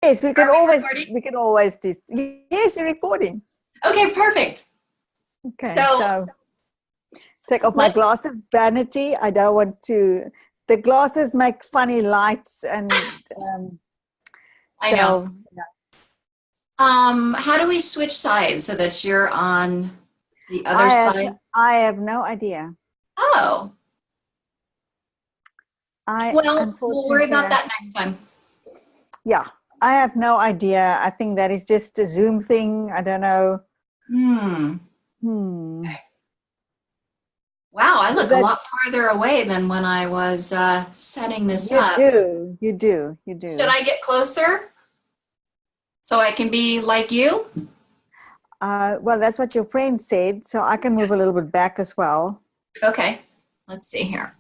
Yes, we can Are we always, recording? we can always do. Yes, we're recording. Okay, perfect. Okay, So so take off my let's, glasses. Vanity. I don't want to. The glasses make funny lights, and I know. so yeah. How do we switch sides so that you're on the other I have side? I have no idea. Oh, I well, we'll worry unfortunately, about that next time. yeah, I have no idea. I think that is just a Zoom thing. I don't know. Hmm. Hmm. Wow, I Is look a that lot farther away than when I was setting this you up. do? You do. You Should do. I get closer so I can be like you? Well, that's what your friend said. So I can move a little bit back as well. Okay, let's see here.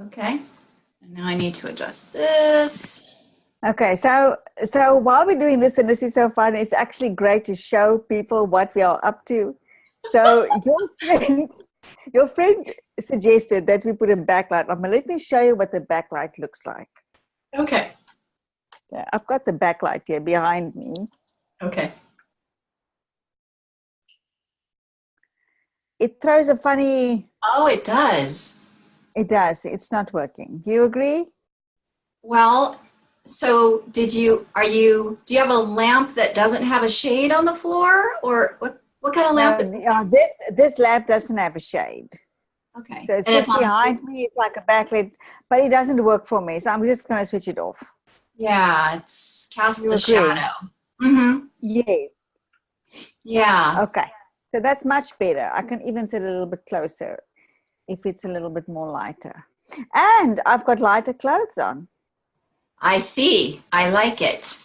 Okay, and now I need to adjust this. Okay, so while we're doing this, and this is so fun, it's actually great to show people what we are up to. So your friend suggested that we put a backlight on, but let me show you what the backlight looks like. Okay. Yeah, I've got the backlight here behind me. Okay. It throws a funny. Oh, it does. It does. It's not working. Do you agree? Well, so do you have a lamp that doesn't have a shade on the floor, or what kind of lamp? No, this lamp doesn't have a shade. Okay. So it's And it's just on. behind me. It's like a backlight, but it doesn't work for me. So I'm just going to switch it off. Yeah, it's casts You a agree? shadow. Mm-hmm. Yes. Yeah. Okay. So that's much better. I can even sit a little bit closer if it's a little bit more lighter. And I've got lighter clothes on. I see. I like it.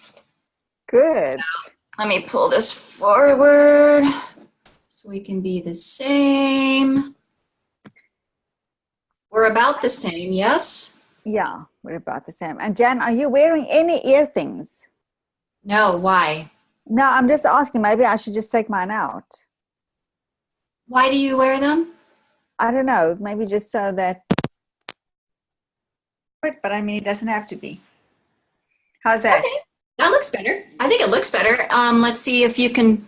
Good. Let me pull this forward so we can be the same. We're about the same, yes? Yeah, we're about the same. And Jan, are you wearing any ear things? No, why? No, I'm just asking. Maybe I should just take mine out. Why do you wear them? I don't know. Maybe just so that. But I mean, it doesn't have to be. How's that? Okay. That looks better. I think it looks better. Let's see if you can,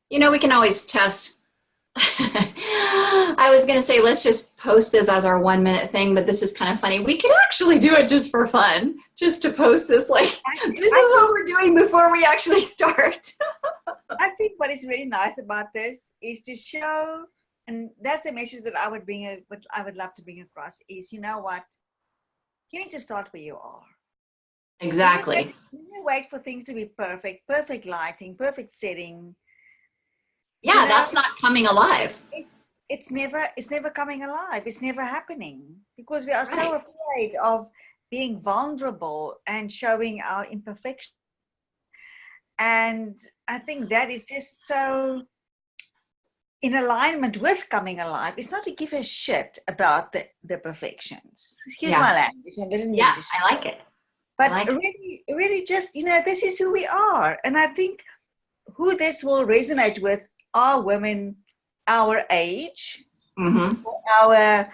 we can always test. I was going to say, let's just post this as our 1 minute thing, but this is kind of funny. We could actually do it just for fun, just to post this. Like, this is what we're doing before we actually start. I think what is really nice about this is to show, and that's the message that I would what I would love to bring across is, you know what? You need to start where you are. Exactly. You wait for things to be perfect lighting, perfect setting. Yeah, that's not coming alive. It's never coming alive. It's never happening because we are so afraid of being vulnerable and showing our imperfection. And I think that is just so in alignment with coming alive. It's not to give a shit about the perfections. Excuse my language. I didn't mean to say. I like it. But really just, this is who we are. And I think who this will resonate with are women our age, our,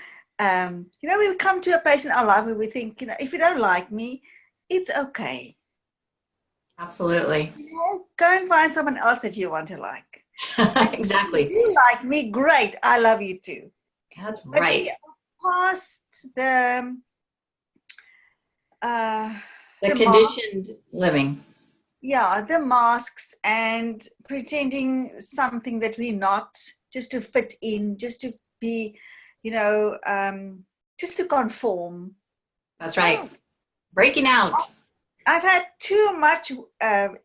we come to a place in our life where we think, if you don't like me, it's okay. Absolutely. Go and find someone else that you want to like. Exactly. If you like me, great. I love you too. That's but right. We are past the conditioned living. Yeah, the masks and pretending something that we're not, just to fit in, just to be, just to conform. That's right. Breaking out. I've had too much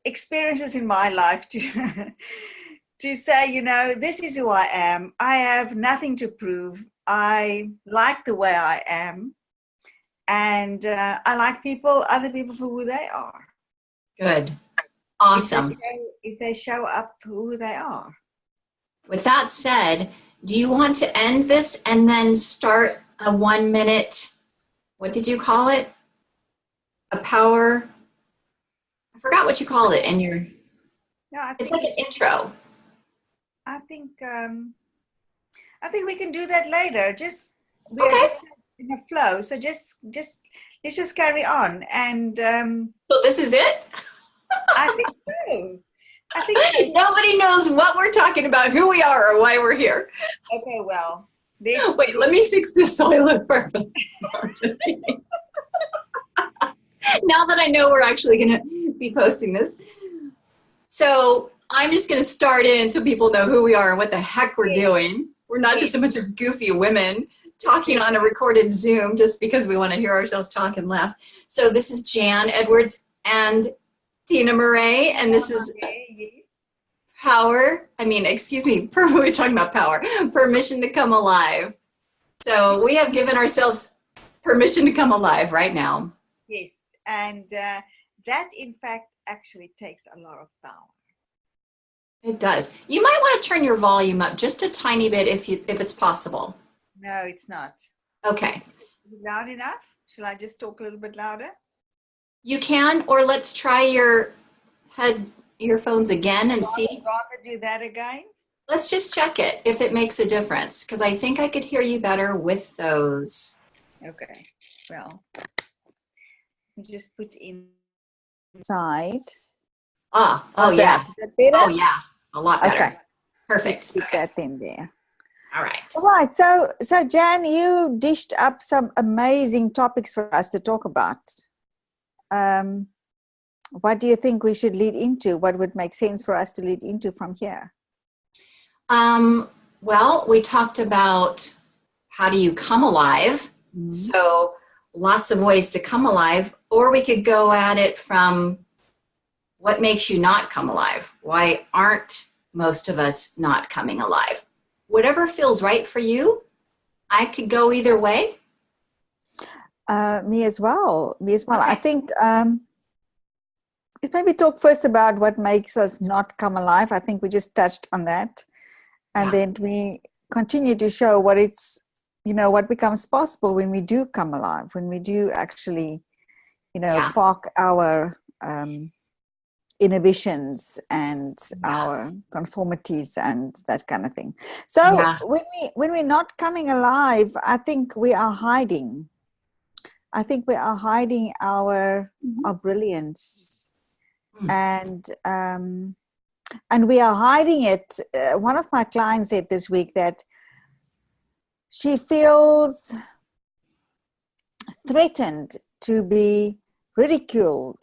experiences in my life to to say, this is who I am. I have nothing to prove. I like the way I am. And I like other people for who they are. Good. Awesome. If they show up who they are. With that said, do you want to end this and then start a 1 minute, what did you call it? I forgot what you called it in your, it's like an intro. I think I think we can do that later. We are Okay. just in a flow. So let's just carry on. And So this is it? I think so. I think so. Nobody knows what we're talking about, who we are, or why we're here. Okay, well, Wait, let me fix this so I look perfect. Now that I know we're actually going to be posting this. So I'm just going to start in so people know who we are and what the heck we're doing. We're not just a bunch of goofy women talking on a recorded Zoom just because we want to hear ourselves talk and laugh. So this is Jan Edwards and Dina Marais, and this is we're talking about power, permission to come alive. So we have given ourselves permission to come alive right now. Yes, and that in fact actually takes a lot of power. It does. You might want to turn your volume up just a tiny bit if it's possible. No, it's not. Okay. Loud enough? Shall I just talk a little bit louder? You can, or let's try your earphones again and see. I'd rather do that again. Let's just check it if it makes a difference, because I think I could hear you better with those. Okay. Well, just put inside. Oh yeah. Is that better? Oh yeah, a lot better. Okay. Perfect. Let's put that in there. All right. All right. So Jan, you dished up some amazing topics for us to talk about. What do you think we should lead into? What would make sense for us to lead into from here? Well, we talked about how do you come alive. Mm-hmm. So lots of ways to come alive, or we could go at it from what makes you not come alive? Why aren't most of us not coming alive? Whatever feels right for you. I could go either way. Me as well. Okay. I think let's maybe talk first about what makes us not come alive. I think we just touched on that. And then we continue to show what what becomes possible when we do come alive, when we do actually, park our inhibitions and our conformities and that kind of thing. So when we're not coming alive, I think we are hiding. I think we are hiding our brilliance, and we are hiding it. One of my clients said this week that she feels threatened to be ridiculed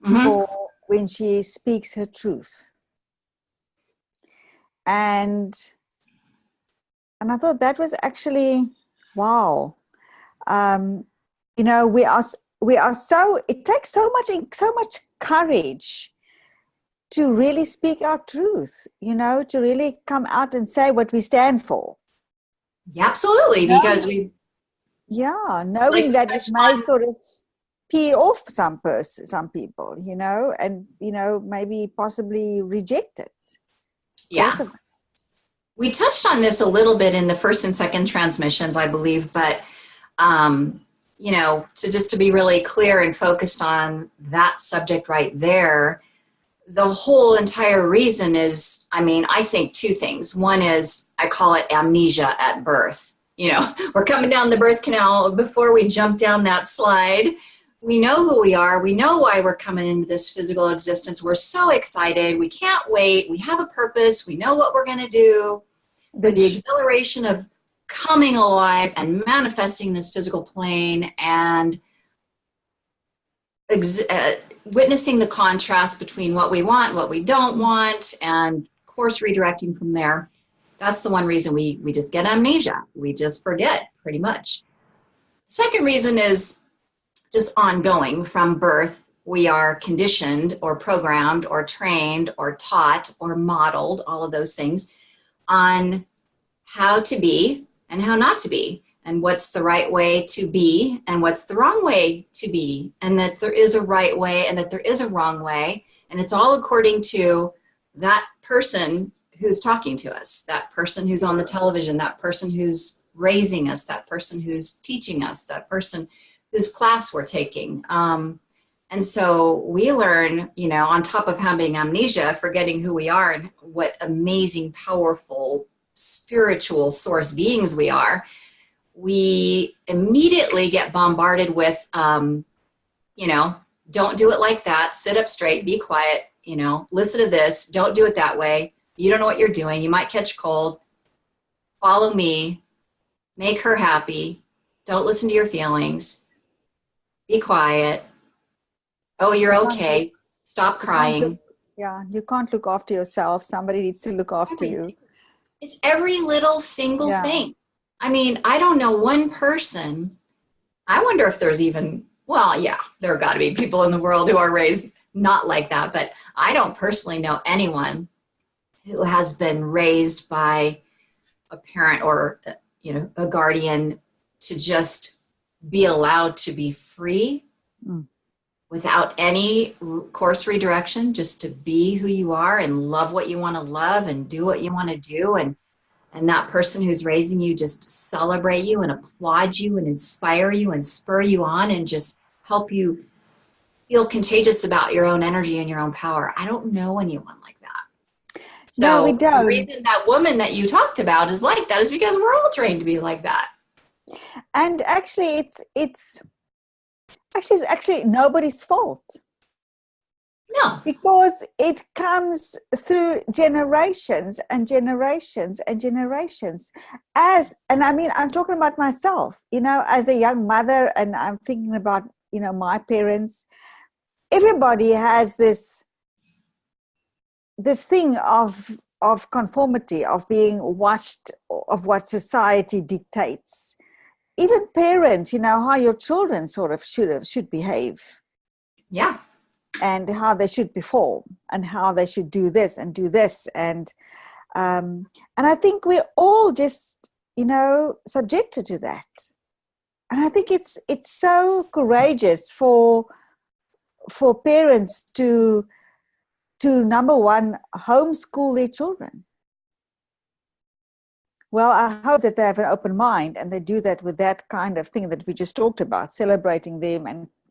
for when she speaks her truth. And I thought that was actually, wow. It takes so much courage to really speak our truth, to really come out and say what we stand for. Yeah, absolutely, because knowing that it may sort of peel off some people, and maybe possibly reject it. Yeah. We touched on this a little bit in the first and second transmissions, I believe, but to be really clear and focused on that subject right there, the whole entire reason is, I think two things. One is, I call it amnesia at birth. We're coming down the birth canal. Before we jump down that slide, we know who we are. We know why we're coming into this physical existence. We're so excited. We can't wait. We have a purpose. We know what we're going to do. The exhilaration of coming alive and manifesting this physical plane and witnessing the contrast between what we want, what we don't want, and course redirecting from there. That's the one reason we just get amnesia. We just forget, pretty much. Second reason is just ongoing. From birth, we are conditioned or programmed or trained or taught or modeled, all of those things, on how to be and how not to be, and what's the right way to be and what's the wrong way to be, and that there is a right way and that there is a wrong way, and it's all according to that person who's talking to us, that person who's on the television, that person who's raising us, that person who's teaching us, that person whose class we're taking. And so we learn, on top of having amnesia, forgetting who we are and what amazing, powerful spiritual source beings we are, we immediately get bombarded with, don't do it like that. Sit up straight, be quiet, listen to this. Don't do it that way. You don't know what you're doing. You might catch cold. Follow me. Make her happy. Don't listen to your feelings. Be quiet. Oh, you're okay. Stop crying. You can't look after yourself. Somebody needs to look after you. It's every little single thing. I mean, I don't know one person. I wonder if there's even, there have got to be people in the world who are raised not like that, but I don't personally know anyone who has been raised by a parent or, a guardian to just be allowed to be free without any course redirection, just to be who you are and love what you want to love and do what you want to do. And that person who's raising you just celebrate you and applaud you and inspire you and spur you on and just help you feel contagious about your own energy and your own power. I don't know anyone like that. So no, we don't. The reason that woman that you talked about is like that is because we're all trained to be like that. And actually, it's nobody's fault. No. Because it comes through generations and generations and generations. I'm talking about myself, as a young mother, and I'm thinking about, my parents. Everybody has this thing of conformity, of being watched, of what society dictates. Even parents, how your children sort of should behave. Yeah. And how they should perform and how they should do this and do this. And I think we're all just, subjected to that. And I think it's so courageous for parents to number one, homeschool their children. Well, I hope that they have an open mind and they do that with that kind of thing that we just talked about, celebrating them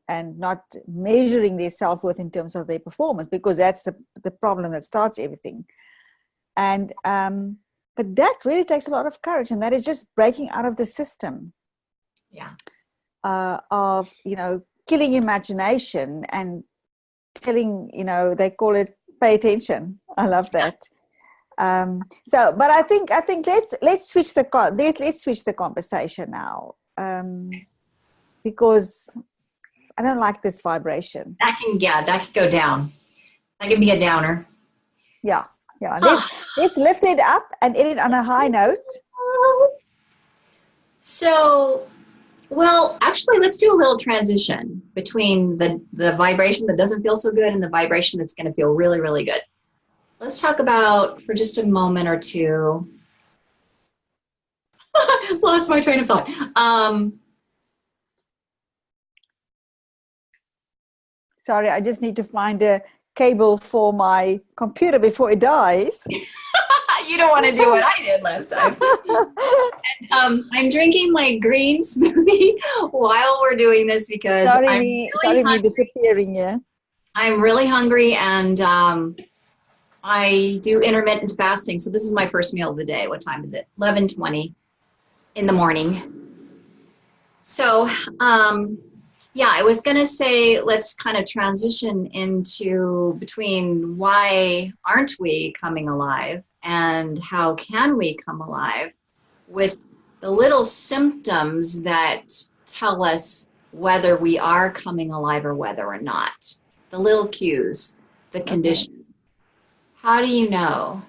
and not measuring their self-worth in terms of their performance, because that's the problem that starts everything. And but that really takes a lot of courage, and that is just breaking out of the system. Yeah. Of killing imagination and telling, they call it pay attention. I love that. But I think let's switch the conversation now, because I don't like this vibration. That can go down. That can be a downer. Yeah. Let's lift it up and end it on a high note. So, well, actually, let's do a little transition between the vibration that doesn't feel so good and the vibration that's going to feel really, really good. Let's talk about, for just a moment or two, lost my train of thought. Sorry, I just need to find a cable for my computer before it dies. You don't want to do what I did last time. And, I'm drinking my green smoothie while we're doing this because sorry, me disappearing. Yeah, I'm really hungry, and I do intermittent fasting. So this is my first meal of the day. What time is it? 11:20 in the morning. So, I was going to say, let's kind of transition into between why aren't we coming alive and how can we come alive with the little symptoms that tell us whether we are coming alive or whether or not. The little cues, the conditions. Okay. How do you know?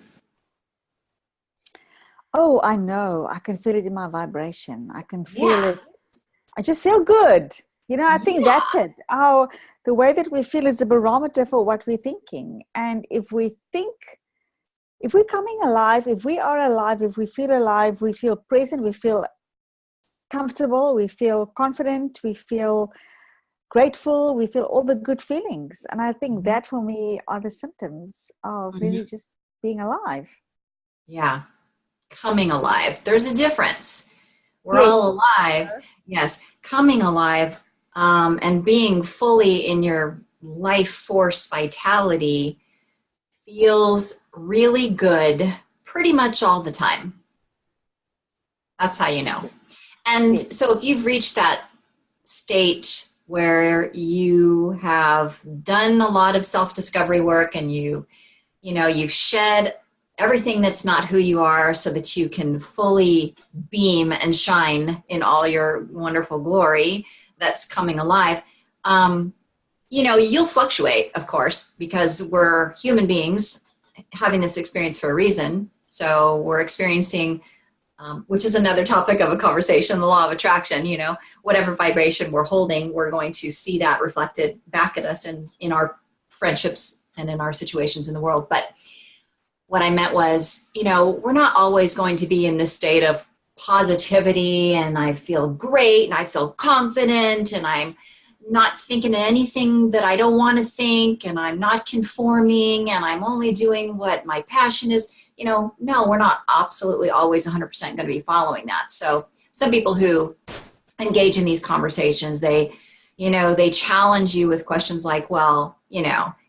Oh, I know. I can feel it in my vibration. I can feel it. I just feel good. I think that's it. The way that we feel is a barometer for what we're thinking. And if we're coming alive, if we are alive, if we feel present, we feel comfortable, we feel confident, we feel grateful, we feel all the good feelings. And I think that for me are the symptoms of really just being alive. Yeah. Coming alive. There's a difference. We're all alive. Yes. Coming alive. And being fully in your life force vitality feels really good pretty much all the time. That's how you know. And so if you've reached that state where you have done a lot of self-discovery work and you've shed everything that's not who you are so that you can fully beam and shine in all your wonderful glory that's coming alive, you'll fluctuate, of course, because we're human beings having this experience for a reason. So we're experiencing, which is another topic of a conversation, the law of attraction. Whatever vibration we're holding, we're going to see that reflected back at us in our friendships and in our situations in the world. But what I meant was, we're not always going to be in this state of positivity and I feel great and I feel confident and I'm not thinking anything that I don't want to think and I'm not conforming and I'm only doing what my passion is. No, we're not absolutely always 100% going to be following that. So some people who engage in these conversations, they challenge you with questions like, well,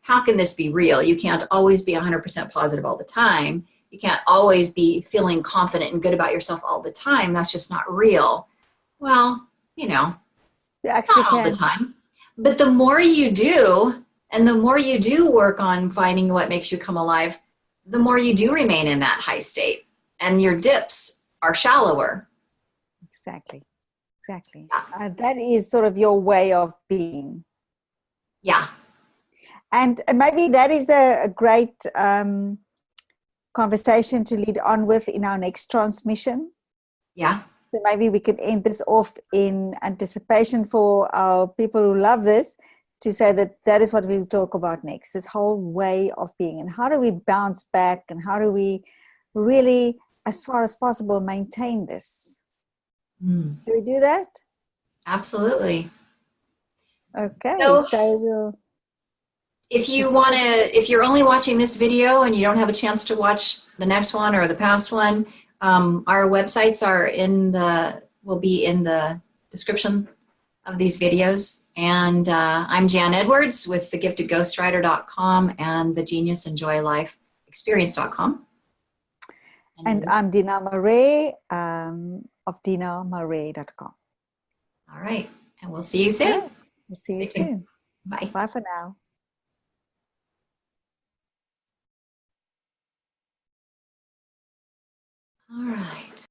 how can this be real? You can't always be 100% positive all the time. You can't always be feeling confident and good about yourself all the time. That's just not real. Well, You actually not all the time. But the more you do, and the more you do work on finding what makes you come alive, the more you do remain in that high state. And your dips are shallower. Exactly. Yeah. That is sort of your way of being. Yeah. And maybe that is a great conversation to lead on with in our next transmission. Yeah. So maybe we could end this off in anticipation for our people who love this, to say that is what we'll talk about next, this whole way of being. And how do we bounce back, and how do we really, as far as possible, maintain this? Can we do that? Absolutely. Okay. So if you're only watching this video and you don't have a chance to watch the next one or the past one, our websites will be in the description of these videos. And I'm Jan Edwards with thegiftedghostwriter.com and thegeniusenjoylifeexperience.com. And I'm Dina Marais of dinamarais.com. All right. And we'll see you soon. Right. We'll see you soon. Bye. Bye for now. All right.